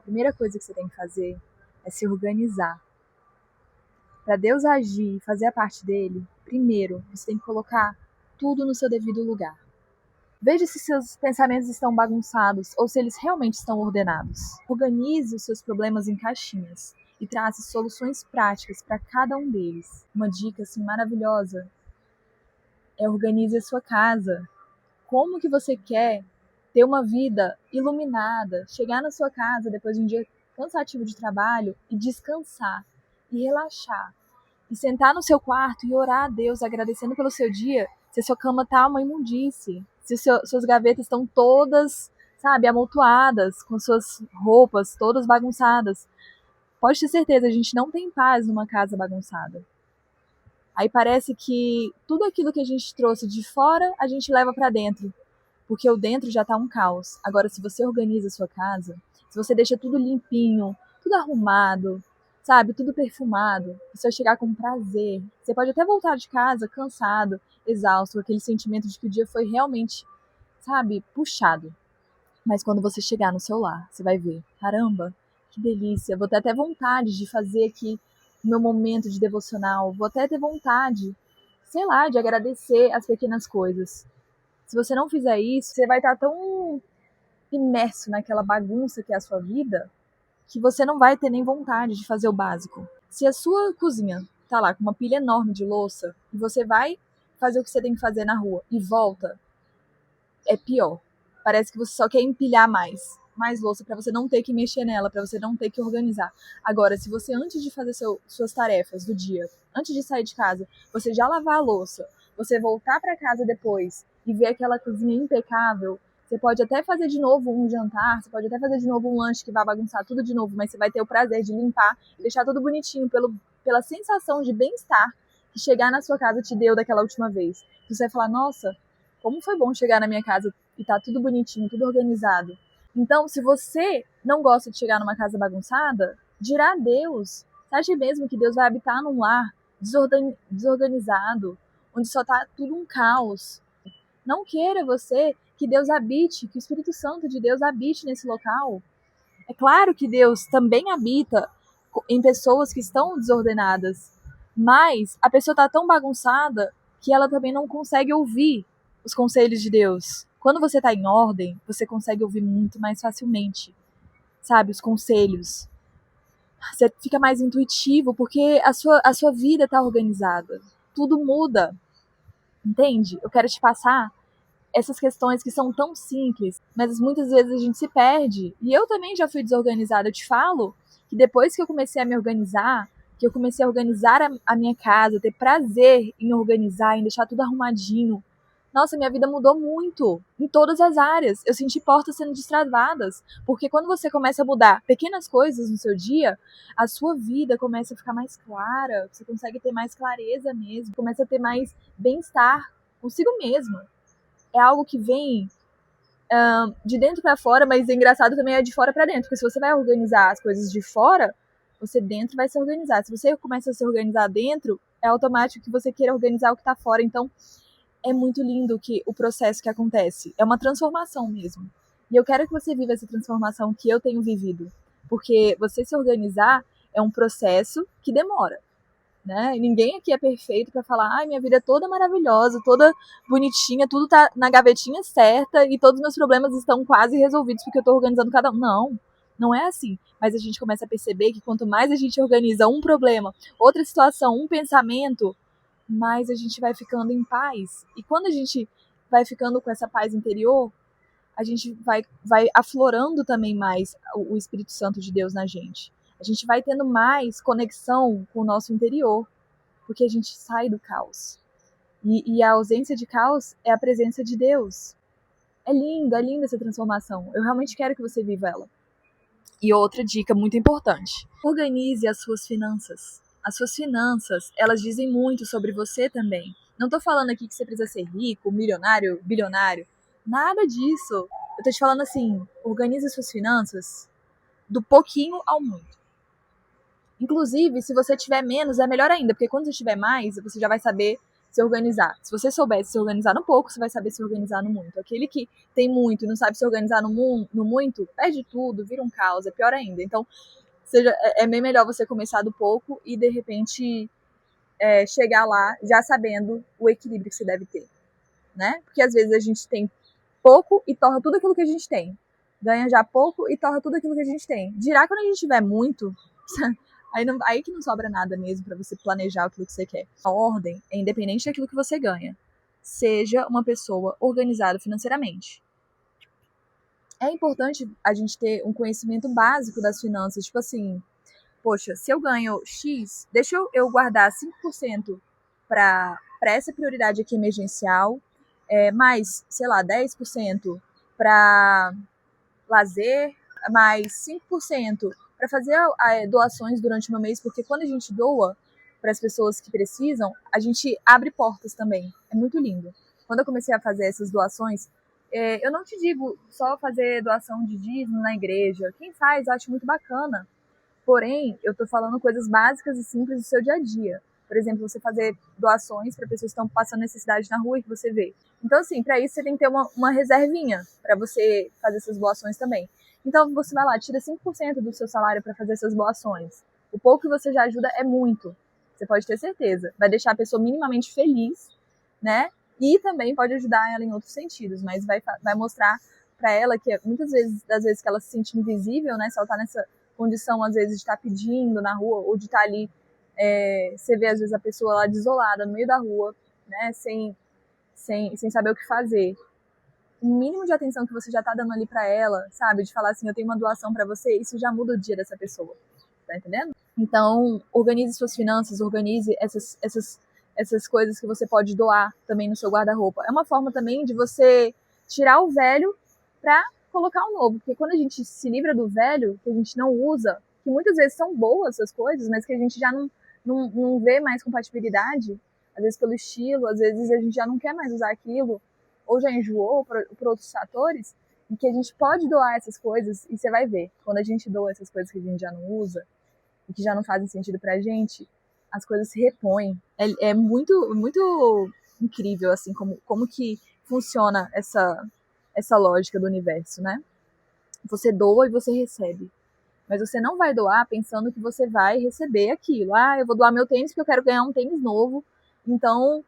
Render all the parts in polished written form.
primeira coisa que você tem que fazer é se organizar. Para Deus agir e fazer a parte dele, primeiro você tem que colocar tudo no seu devido lugar. Veja se seus pensamentos estão bagunçados ou se eles realmente estão ordenados. Organize os seus problemas em caixinhas e trace soluções práticas para cada um deles. Uma dica assim maravilhosa é organize a sua casa. Como que você quer ter uma vida iluminada, chegar na sua casa depois de um dia cansativo de trabalho e descansar e relaxar e sentar no seu quarto e orar a Deus agradecendo pelo seu dia, se a sua cama tá uma imundice, se suas gavetas estão todas, sabe, amontoadas, com suas roupas todas bagunçadas. Pode ter certeza, a gente não tem paz numa casa bagunçada. Aí parece que tudo aquilo que a gente trouxe de fora, a gente leva para dentro, porque o dentro já tá um caos. Agora, se você organiza a sua casa, se você deixa tudo limpinho, tudo arrumado, sabe, tudo perfumado, você vai chegar com prazer. Você pode até voltar de casa cansado, exausto, com aquele sentimento de que o dia foi realmente, sabe, puxado. Mas quando você chegar no seu lar, você vai ver, caramba, que delícia, vou ter até vontade de fazer aqui o meu momento de devocional, vou até ter vontade, sei lá, de agradecer as pequenas coisas. Se você não fizer isso, você vai estar tão imerso naquela bagunça que é a sua vida, que você não vai ter nem vontade de fazer o básico. Se a sua cozinha tá lá com uma pilha enorme de louça e você vai fazer o que você tem que fazer na rua e volta, é pior. Parece que você só quer empilhar mais louça para você não ter que mexer nela, para você não ter que organizar. Agora, se você antes de fazer suas tarefas do dia, antes de sair de casa, você já lavar a louça, você voltar para casa depois e ver aquela cozinha impecável, você pode até fazer de novo um jantar, você pode até fazer de novo um lanche que vai bagunçar tudo de novo, mas você vai ter o prazer de limpar e deixar tudo bonitinho pela sensação de bem-estar que chegar na sua casa te deu daquela última vez. Você vai falar, nossa, como foi bom chegar na minha casa e tá tudo bonitinho, tudo organizado. Então, se você não gosta de chegar numa casa bagunçada, dirá a Deus. Você acha mesmo que Deus vai habitar num lar desorganizado, onde só tá tudo um caos? Não queira você que Deus habite, que o Espírito Santo de Deus habite nesse local. É claro que Deus também habita em pessoas que estão desordenadas, mas a pessoa tá tão bagunçada que ela também não consegue ouvir os conselhos de Deus. Quando você está em ordem, você consegue ouvir muito mais facilmente, sabe, os conselhos. Você fica mais intuitivo porque a sua vida está organizada. Tudo muda, entende? Eu quero te passar essas questões que são tão simples, mas muitas vezes a gente se perde. E eu também já fui desorganizada. Eu te falo que depois que eu comecei a me organizar, que eu comecei a organizar a minha casa, ter prazer em organizar, em deixar tudo arrumadinho, nossa, minha vida mudou muito, em todas as áreas. Eu senti portas sendo destravadas, porque quando você começa a mudar pequenas coisas no seu dia, a sua vida começa a ficar mais clara, você consegue ter mais clareza mesmo, começa a ter mais bem-estar consigo mesmo. É algo que vem de dentro para fora, mas é engraçado também é de fora para dentro, porque se você vai organizar as coisas de fora, você dentro vai se organizar. Se você começa a se organizar dentro, é automático que você queira organizar o que está fora. Então, é muito lindo o processo que acontece. É uma transformação mesmo. E eu quero que você viva essa transformação que eu tenho vivido. Porque você se organizar é um processo que demora. Né? Ninguém aqui é perfeito para falar, ai, minha vida é toda maravilhosa, toda bonitinha, tudo tá na gavetinha certa e todos os meus problemas estão quase resolvidos porque eu tô organizando cada um. Não, não é assim. Mas a gente começa a perceber que quanto mais a gente organiza um problema, outra situação, um pensamento, mais a gente vai ficando em paz. E quando a gente vai ficando com essa paz interior, a gente vai aflorando também mais o Espírito Santo de Deus na gente. A gente vai tendo mais conexão com o nosso interior, porque a gente sai do caos. E a ausência de caos é a presença de Deus. É linda essa transformação. Eu realmente quero que você viva ela. E outra dica muito importante: organize as suas finanças. As suas finanças, elas dizem muito sobre você também. Não tô falando aqui que você precisa ser rico, milionário, bilionário. Nada disso. Eu tô te falando assim, organize as suas finanças do pouquinho ao muito. Inclusive, se você tiver menos, é melhor ainda, porque quando você tiver mais, você já vai saber se organizar. Se você soubesse se organizar no pouco, você vai saber se organizar no muito. Aquele que tem muito e não sabe se organizar no muito, perde tudo, vira um caos, é pior ainda. Então, é bem melhor você começar do pouco e, de repente, chegar lá já sabendo o equilíbrio que você deve ter, né? Porque, às vezes, a gente tem pouco e torra tudo aquilo que a gente tem. Ganha já pouco e torra tudo aquilo que a gente tem. Dirá quando a gente tiver muito... Aí que não sobra nada mesmo para você planejar aquilo que você quer. A ordem é independente daquilo que você ganha. Seja uma pessoa organizada financeiramente. É importante a gente ter um conhecimento básico das finanças. Tipo assim, poxa, se eu ganho X, deixa eu guardar 5% para essa prioridade aqui emergencial, mais, sei lá, 10% para lazer, mais 5% para fazer doações durante o meu mês, porque quando a gente doa para as pessoas que precisam, a gente abre portas também. É muito lindo. Quando eu comecei a fazer essas doações, eu não te digo só fazer doação de dízimo na igreja. Quem faz, eu acho muito bacana. Porém, eu tô falando coisas básicas e simples do seu dia a dia. Por exemplo, você fazer doações para pessoas que estão passando necessidade na rua e que você vê. Então, assim, para isso você tem que ter uma reservinha para você fazer essas doações também. Então, você vai lá, tira 5% do seu salário para fazer essas doações. O pouco que você já ajuda é muito. Você pode ter certeza. Vai deixar a pessoa minimamente feliz, né? E também pode ajudar ela em outros sentidos, mas vai mostrar para ela que muitas vezes, das vezes que ela se sente invisível, né? Se ela tá nessa condição, às vezes, de estar pedindo na rua ou de estar ali, você vê, às vezes, a pessoa lá desolada, no meio da rua, né, sem saber o que fazer. O mínimo de atenção que você já tá dando ali para ela, sabe, de falar assim, eu tenho uma doação para você, isso já muda o dia dessa pessoa, tá entendendo? Então, organize suas finanças, organize essas coisas que você pode doar também no seu guarda-roupa. É uma forma também de você tirar o velho para colocar um novo, porque quando a gente se livra do velho, que a gente não usa, que muitas vezes são boas essas coisas, mas que a gente já não vê mais compatibilidade, às vezes pelo estilo, às vezes a gente já não quer mais usar aquilo, ou já enjoou por outros fatores, e que a gente pode doar essas coisas, e você vai ver, quando a gente doa essas coisas que a gente já não usa, e que já não fazem sentido pra gente, as coisas se repõem. É muito, muito incrível, assim, como que funciona essa lógica do universo, né? Você doa e você recebe. Mas você não vai doar pensando que você vai receber aquilo. Ah, eu vou doar meu tênis porque eu quero ganhar um tênis novo. Então,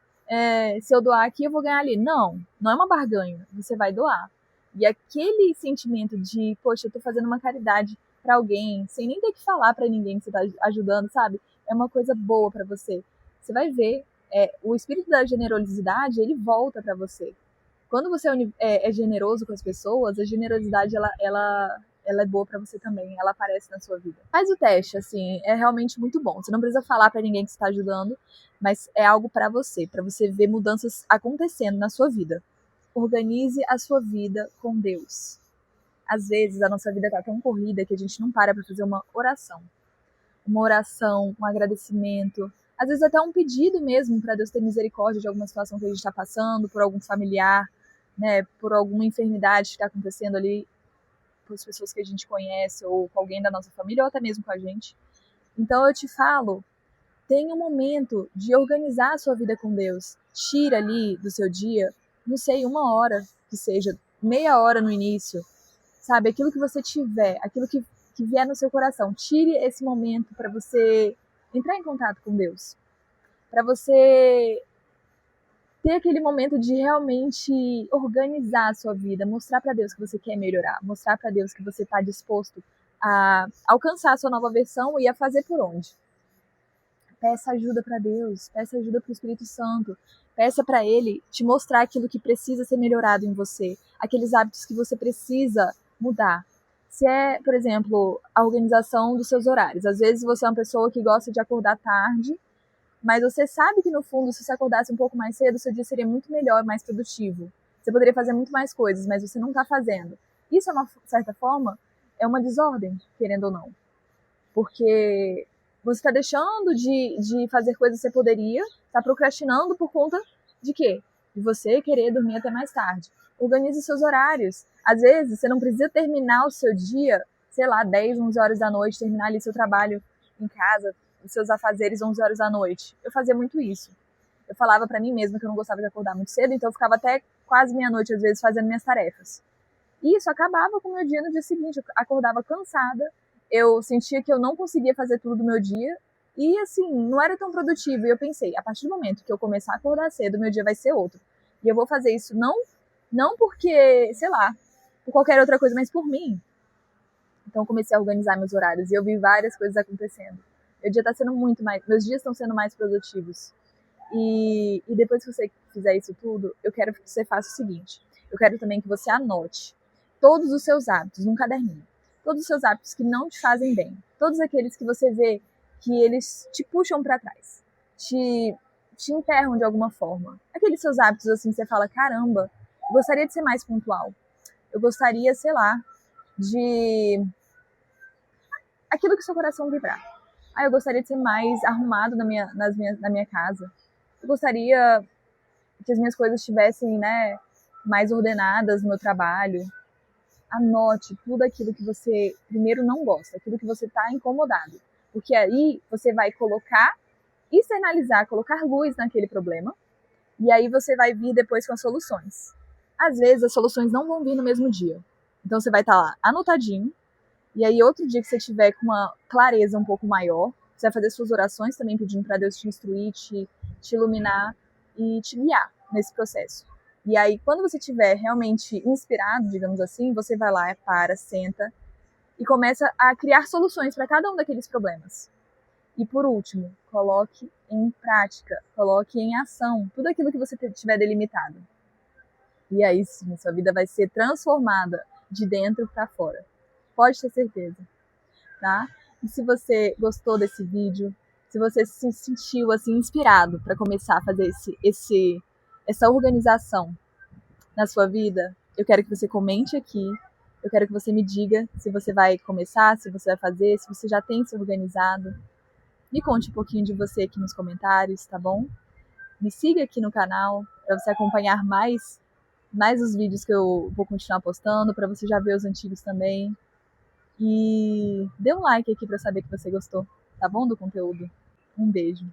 se eu doar aqui, eu vou ganhar ali. Não, não é uma barganha. Você vai doar. E aquele sentimento de, poxa, eu tô fazendo uma caridade para alguém, sem nem ter que falar para ninguém que você tá ajudando, sabe? É uma coisa boa para você. Você vai ver, o espírito da generosidade, ele volta para você. Quando você é generoso com as pessoas, a generosidade ela é boa para você também, ela aparece na sua vida. Faz o teste, assim, é realmente muito bom. Você não precisa falar para ninguém que está ajudando, mas é algo para você ver mudanças acontecendo na sua vida. Organize a sua vida com Deus. Às vezes a nossa vida tá tão corrida que a gente não para fazer uma oração. Uma oração, um agradecimento, às vezes até um pedido mesmo para Deus ter misericórdia de alguma situação que a gente está passando, por algum familiar, né, por alguma enfermidade que está acontecendo ali com as pessoas que a gente conhece, ou com alguém da nossa família, ou até mesmo com a gente. Então eu te falo, tenha um momento de organizar a sua vida com Deus. Tira ali do seu dia, não sei, 1 hora, que seja, meia hora no início, sabe? Aquilo que você tiver, aquilo que vier no seu coração. Tire esse momento para você entrar em contato com Deus. Para você ter aquele momento de realmente organizar a sua vida, mostrar para Deus que você quer melhorar, mostrar para Deus que você está disposto a alcançar a sua nova versão e a fazer por onde. Peça ajuda para Deus, peça ajuda para o Espírito Santo, peça para Ele te mostrar aquilo que precisa ser melhorado em você, aqueles hábitos que você precisa mudar. Se é, por exemplo, a organização dos seus horários. Às vezes você é uma pessoa que gosta de acordar tarde, mas você sabe que no fundo, se você acordasse um pouco mais cedo, seu dia seria muito melhor, mais produtivo. Você poderia fazer muito mais coisas, mas você não está fazendo. Isso, de uma certa forma, é uma desordem, querendo ou não. Porque você está deixando de fazer coisas que você poderia, está procrastinando por conta de quê? De você querer dormir até mais tarde. Organize seus horários. Às vezes, você não precisa terminar o seu dia, sei lá, 10, 11 horas da noite, terminar ali seu trabalho em casa, os seus afazeres 11 horas da noite. Eu fazia muito isso. Eu falava pra mim mesma que eu não gostava de acordar muito cedo, então eu ficava até quase meia-noite, às vezes, fazendo minhas tarefas. E isso acabava com o meu dia no dia seguinte. Eu acordava cansada, eu sentia que eu não conseguia fazer tudo do meu dia, e assim, não era tão produtivo. E eu pensei, a partir do momento que eu começar a acordar cedo, meu dia vai ser outro. E eu vou fazer isso não porque, sei lá, por qualquer outra coisa, mas por mim. Então eu comecei a organizar meus horários e eu vi várias coisas acontecendo. Meu dia tá sendo muito mais, meus dias estão sendo mais produtivos. E depois que você fizer isso tudo, eu quero que você faça o seguinte. Eu quero também que você anote todos os seus hábitos num caderninho. Todos os seus hábitos que não te fazem bem. Todos aqueles que você vê que eles te puxam para trás. Te enterram de alguma forma. Aqueles seus hábitos assim que você fala, caramba, eu gostaria de ser mais pontual. Eu gostaria, sei lá, de aquilo que seu coração vibrar. Ah, eu gostaria de ser mais arrumado na minha casa. Eu gostaria que as minhas coisas estivessem, né, mais ordenadas no meu trabalho. Anote tudo aquilo que você primeiro não gosta, aquilo que você está incomodado. Porque aí você vai externalizar, colocar luz naquele problema, e aí você vai vir depois com as soluções. Às vezes as soluções não vão vir no mesmo dia. Então você vai estar lá anotadinho, e aí outro dia que você tiver com uma clareza um pouco maior, você vai fazer suas orações também pedindo para Deus te instruir, te iluminar e te guiar nesse processo. E aí, quando você estiver realmente inspirado, digamos assim, você vai lá, senta e começa a criar soluções para cada um daqueles problemas. E por último, coloque em prática, coloque em ação tudo aquilo que você tiver delimitado. E aí sim, sua vida vai ser transformada de dentro para fora. Pode ter certeza, tá? E se você gostou desse vídeo, se você se sentiu assim inspirado para começar a fazer essa organização na sua vida, eu quero que você comente aqui. Eu quero que você me diga se você vai começar, se você vai fazer, se você já tem se organizado. Me conte um pouquinho de você aqui nos comentários, tá bom? Me siga aqui no canal para você acompanhar mais os vídeos que eu vou continuar postando, para você já ver os antigos também. E dê um like aqui para saber que você gostou, tá bom, do conteúdo. Um beijo.